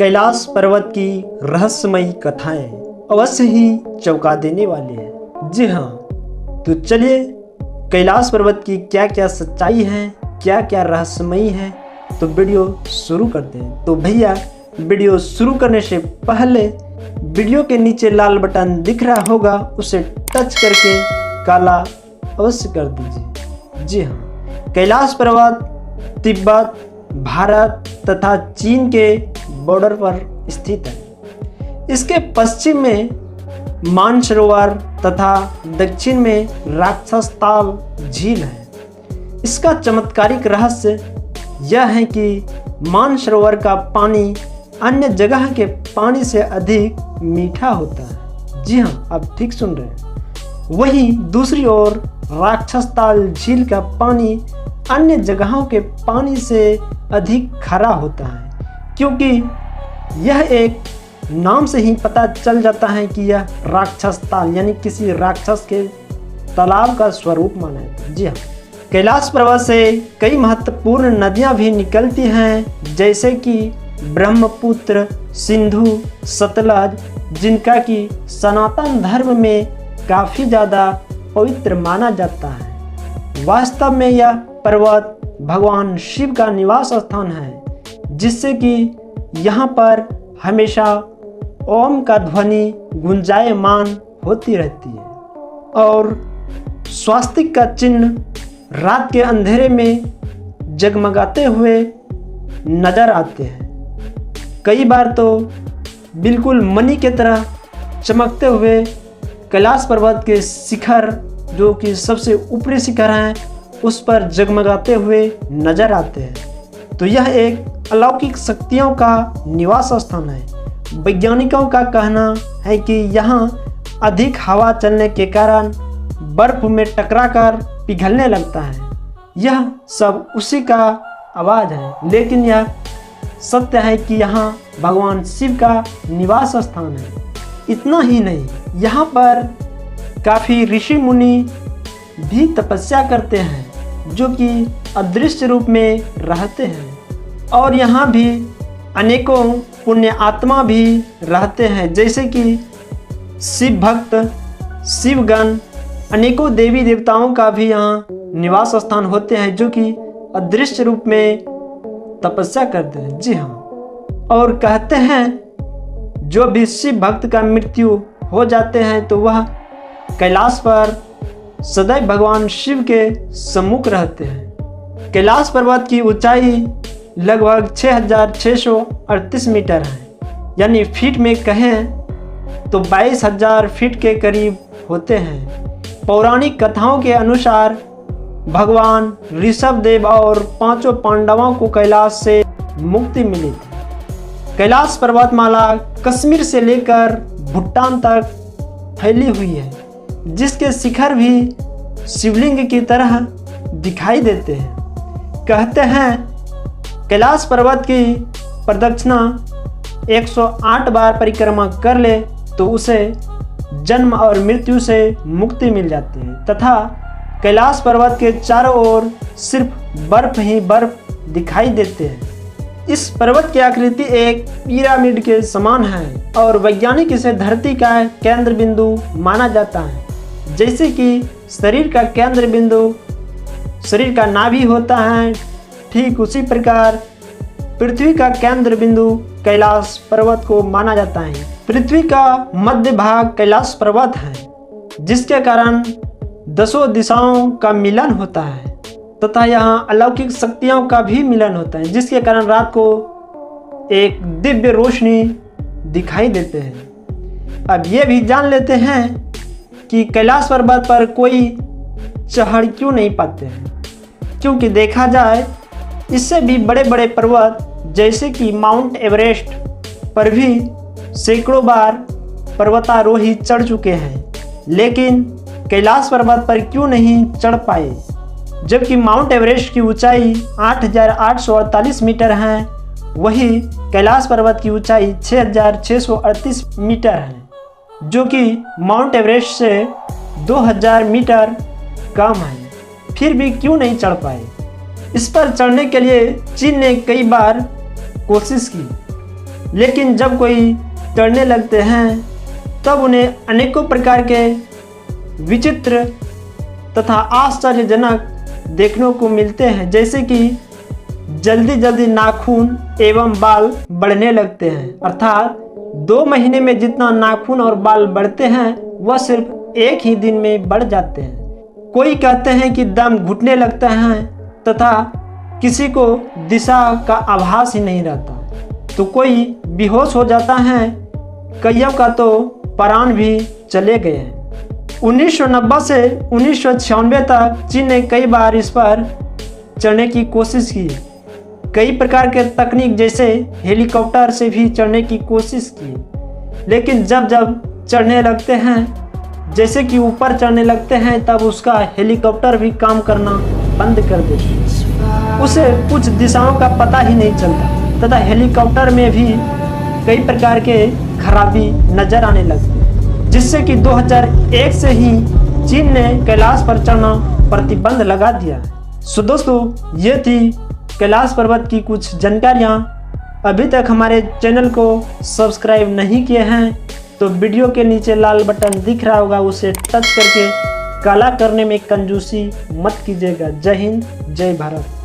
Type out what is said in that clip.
कैलाश पर्वत की रहस्यमयी कथाएं अवश्य ही चौंका देने वाली है। जी हाँ, तो चलिए कैलाश पर्वत की क्या क्या सच्चाई है, क्या क्या रहस्यमयी है, तो वीडियो शुरू करते हैं। तो भैया वीडियो शुरू करने से पहले वीडियो के नीचे लाल बटन दिख रहा होगा, उसे टच करके काला अवश्य कर दीजिए। जी हाँ, कैलाश पर्वत तिब्बत, भारत तथा चीन के बॉर्डर पर स्थित है। इसके पश्चिम में मानसरोवर तथा दक्षिण में राक्षस ताल झील है। इसका चमत्कारिक रहस्य यह है कि मानसरोवर का पानी अन्य जगह के पानी से अधिक मीठा होता है। जी हाँ, आप ठीक सुन रहे हैं। वहीं दूसरी ओर राक्षस ताल झील का पानी अन्य जगहों के पानी से अधिक खारा होता है, क्योंकि यह एक नाम से ही पता चल जाता है कि यह राक्षस ताल यानी किसी राक्षस के तालाब का स्वरूप माना है। जी हाँ, कैलाश पर्वत से कई महत्वपूर्ण नदियां भी निकलती हैं, जैसे कि ब्रह्मपुत्र, सिंधु, सतलज, जिनका कि सनातन धर्म में काफ़ी ज़्यादा पवित्र माना जाता है। वास्तव में यह पर्वत भगवान शिव का निवास स्थान है, जिससे कि यहाँ पर हमेशा ओम का ध्वनि गुंजायमान होती रहती है और स्वास्तिक का चिन्ह रात के अंधेरे में जगमगाते हुए नजर आते हैं। कई बार तो बिल्कुल मणि की तरह चमकते हुए कैलाश पर्वत के शिखर, जो कि सबसे ऊपरी शिखर हैं, उस पर जगमगाते हुए नजर आते हैं। तो यह एक अलौकिक शक्तियों का निवास स्थान है। वैज्ञानिकों का कहना है कि यहाँ अधिक हवा चलने के कारण बर्फ में टकराकर पिघलने लगता है। यह सब उसी का आवाज़ है, लेकिन यह सत्य है कि यहाँ भगवान शिव का निवास स्थान है। इतना ही नहीं, यहाँ पर काफ़ी ऋषि मुनि भी तपस्या करते हैं, जो कि अदृश्य रूप में रहते हैं, और यहाँ भी अनेकों पुण्य आत्मा भी रहते हैं, जैसे कि शिव भक्त, शिवगण, अनेकों देवी देवताओं का भी यहाँ निवास स्थान होते हैं, जो कि अदृश्य रूप में तपस्या करते हैं। जी हाँ, और कहते हैं जो भी शिव भक्त का मृत्यु हो जाते हैं तो वह कैलाश पर सदैव भगवान शिव के सम्मुख रहते हैं। कैलाश पर्वत की ऊंचाई लगभग 6,638 मीटर है, यानी फीट में कहें तो 22,000 फीट के करीब होते हैं। पौराणिक कथाओं के अनुसार भगवान ऋषभदेव और 5 पांडवों को कैलाश से मुक्ति मिली थी। कैलाश पर्वतमाला कश्मीर से लेकर भूटान तक फैली हुई है, जिसके शिखर भी शिवलिंग की तरह दिखाई देते हैं। कहते हैं कैलाश पर्वत की प्रदक्षिणा 108 बार परिक्रमा कर ले तो उसे जन्म और मृत्यु से मुक्ति मिल जाती है, तथा कैलाश पर्वत के चारों ओर सिर्फ बर्फ ही बर्फ दिखाई देते हैं। इस पर्वत की आकृति एक पिरामिड के समान है और वैज्ञानिक इसे धरती का केंद्र बिंदु माना जाता है। जैसे कि शरीर का केंद्र बिंदु शरीर का नाभि होता है, ठीक उसी प्रकार पृथ्वी का केंद्र बिंदु कैलाश पर्वत को माना जाता है। पृथ्वी का मध्य भाग कैलाश पर्वत है, जिसके कारण 10 दिशाओं का मिलन होता है तथा यहाँ अलौकिक शक्तियों का भी मिलन होता है, जिसके कारण रात को एक दिव्य रोशनी दिखाई देते हैं। अब ये भी जान लेते हैं कि कैलाश पर्वत पर कोई चढ़ क्यों नहीं पाते हैं, क्योंकि देखा जाए इससे भी बड़े बड़े पर्वत जैसे कि माउंट एवरेस्ट पर भी सैकड़ों बार पर्वतारोही चढ़ चुके हैं, लेकिन कैलाश पर्वत पर क्यों नहीं चढ़ पाए, जबकि माउंट एवरेस्ट की ऊंचाई 8,848 मीटर है, वही कैलाश पर्वत की ऊंचाई 6,638 मीटर है, जो कि माउंट एवरेस्ट से 2,000 मीटर कम है। फिर भी क्यों नहीं चढ़ पाए? इस पर चढ़ने के लिए चीन ने कई बार कोशिश की, लेकिन जब कोई चढ़ने लगते हैं तब उन्हें अनेकों प्रकार के विचित्र तथा आश्चर्यजनक देखने को मिलते हैं, जैसे कि जल्दी जल्दी नाखून एवं बाल बढ़ने लगते हैं। अर्थात 2 महीने में जितना नाखून और बाल बढ़ते हैं वह सिर्फ 1 ही दिन में बढ़ जाते हैं। कोई कहते हैं कि दम घुटने लगता है तथा किसी को दिशा का आभास ही नहीं रहता, तो कोई बेहोश हो जाता है, कईयों का तो प्राण भी चले गए हैं। 1990 से 1996 तक चीन ने कई बार इस पर चढ़ने की कोशिश की। कई प्रकार के तकनीक जैसे हेलीकॉप्टर से भी चढ़ने की कोशिश की, लेकिन जब चढ़ने लगते हैं, जैसे कि ऊपर चढ़ने लगते हैं, तब उसका हेलीकॉप्टर भी काम करना बंद कर देते हैं। उसे कुछ दिशाओं का पता ही नहीं चलता तथा हेलीकॉप्टर में भी कई प्रकार के खराबी नजर आने लगती, जिससे कि 2001 से ही चीन ने कैलाश पर चढ़ना प्रतिबंध लगा दिया है। सो दोस्तों, ये थी कैलाश पर्वत की कुछ जानकारियाँ। अभी तक हमारे चैनल को सब्सक्राइब नहीं किए हैं तो वीडियो के नीचे लाल बटन दिख रहा होगा, उसे टच करके काला करने में कंजूसी मत कीजिएगा। जय हिंद, जय भारत।